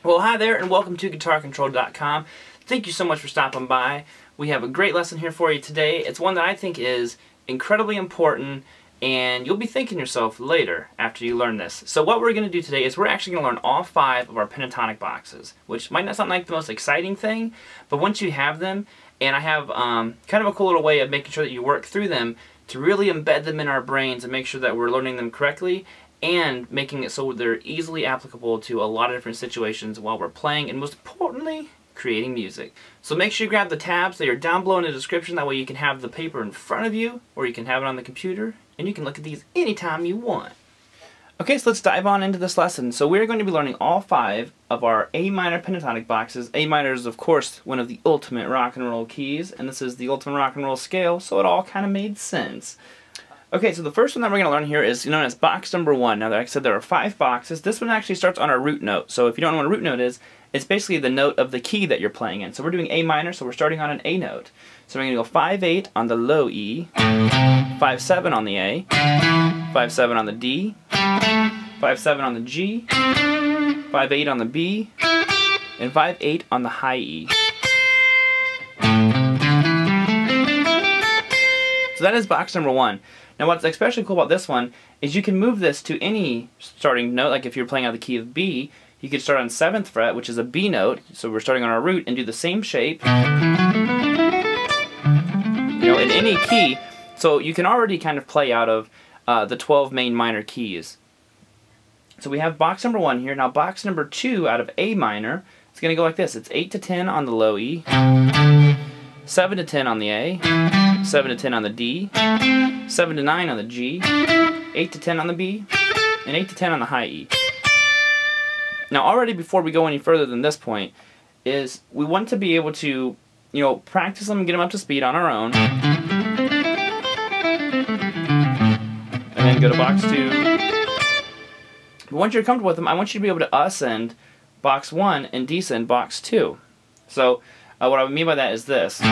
Well, hi there and welcome to GuitarControl.com. Thank you so much for stopping by. We have a great lesson here for you today. It's one that I think is incredibly important, and you'll be thanking yourself later after you learn this. So what we're going to do today is we're actually going to learn all 5 of our pentatonic boxes, which might not sound like the most exciting thing, but once you have them, and I have kind of a cool little way of making sure that you work through them to really embed them in our brains and make sure that we're learning them correctly, and making it so they're easily applicable to a lot of different situations while we're playing, and most importantly, creating music. So make sure you grab the tabs. They are down below in the description. That way you can have the paper in front of you, or you can have it on the computer, and you can look at these anytime you want. Okay, so let's dive on into this lesson. So we're going to be learning all 5 of our A minor pentatonic boxes. A minor is, of course, one of the ultimate rock and roll keys, and this is the ultimate rock and roll scale, so it all kind of made sense. Okay, so the first one that we're going to learn here is known as box number 1. Now, like I said, there are 5 boxes. This one actually starts on our root note. So if you don't know what a root note is, it's basically the note of the key that you're playing in. So we're doing A minor, so we're starting on an A note. So we're going to go 5-8 on the low E, 5-7 on the A, 5-7 on the D, 5-7 on the G, 5-8 on the B, and 5-8 on the high E. So that is box number 1. Now what's especially cool about this one is you can move this to any starting note. Like if you're playing out the key of B, you could start on 7th fret, which is a B note, so we're starting on our root, and do the same shape, in any key. So you can already kind of play out of the 12 main minor keys. So we have box number 1 here. Now box number 2 out of A minor, it's going to go like this. It's 8 to 10 on the low E, 7 to 10 on the A, 7 to 10 on the D, 7 to 9 on the G, 8 to 10 on the B, and 8 to 10 on the high E. Now already before we go any further than this point, is we want to be able to, practice them and get them up to speed on our own. And then go to box 2. But once you're comfortable with them, I want you to be able to ascend box 1 and descend box 2. So what I mean by that is this.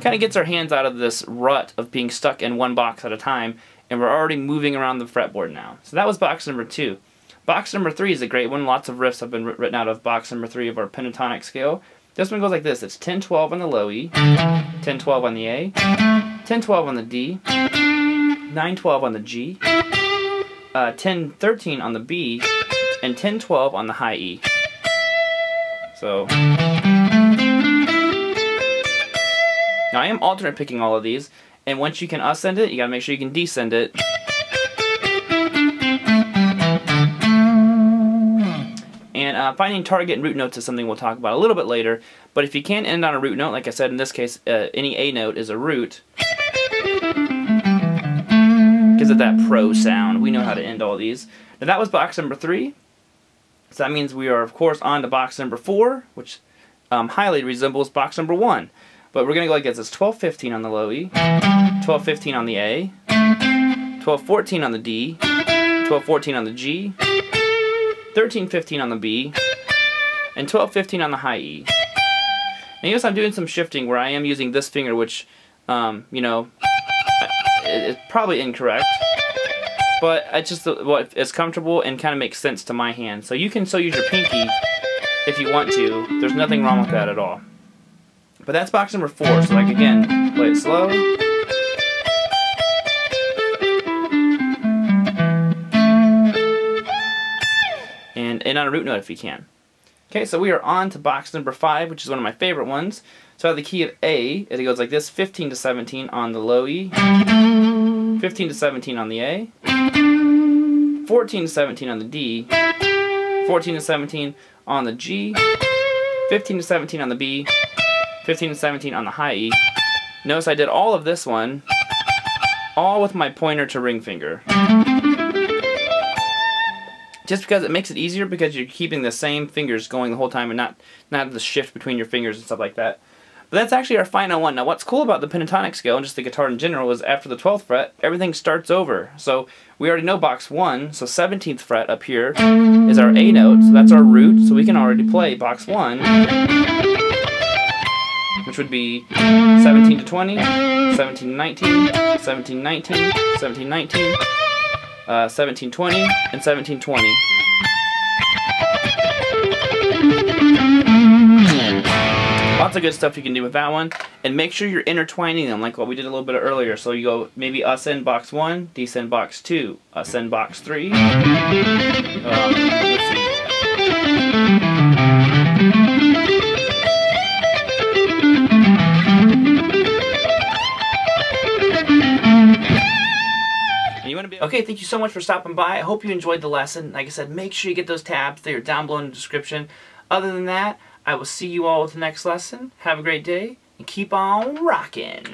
Kind of gets our hands out of this rut of being stuck in one box at a time, and we're already moving around the fretboard now. So that was box number 2. Box number 3 is a great one. Lots of riffs have been written out of box number 3 of our pentatonic scale. This one goes like this. It's 10-12 on the low E, 10-12 on the A, 10-12 on the D, 9-12 on the G, 10-13 on the B, and 10-12 on the high E. So now I am alternate picking all of these, and once you can ascend it, you gotta make sure you can descend it. And finding target and root notes is something we'll talk about a little bit later, but if you can't end on a root note, like I said in this case, any A note is a root. Gives it that pro sound. We know how to end all these. Now that was box number 3. So that means we are, of course, on to box number 4, which highly resembles box number 1. But we're going to go like this. It's 12-15 on the low E, 12-15 on the A, 12-14 on the D, 12-14 on the G, 13-15 on the B, and 12-15 on the high E. And yes, I'm doing some shifting where I am using this finger, which, it's probably incorrect. But it's just what is comfortable and kind of makes sense to my hand. So you can still use your pinky if you want to. There's nothing wrong with that at all. But that's box number 4. So like again, play it slow. And on a root note if you can. Okay, so we are on to box number 5, which is one of my favorite ones. So out of the key of A, it goes like this: 15 to 17 on the low E, 15 to 17 on the A, 14 to 17 on the D, 14 to 17 on the G, 15 to 17 on the B, 15 to 17 on the high E. Notice I did all of this one, all with my pointer to ring finger. Just because it makes it easier, because you're keeping the same fingers going the whole time and not the shift between your fingers and stuff like that. But that's actually our final one. Now what's cool about the pentatonic scale and just the guitar in general is after the 12th fret, everything starts over. So we already know box 1, so 17th fret up here is our A note, so that's our root, so we can already play box 1, which would be 17 to 20, 17 to 19, 17 19, 17 19, 1720, and 1720. Lots of good stuff you can do with that one, and make sure you're intertwining them like what we did a little bit earlier. So you go maybe ascend box 1, descend box 2, ascend box 3. Let's see. Okay, thank you so much for stopping by. I hope you enjoyed the lesson. Like I said, make sure you get those tabs. They are down below in the description. Other than that, I will see you all with the next lesson. Have a great day, and keep on rocking.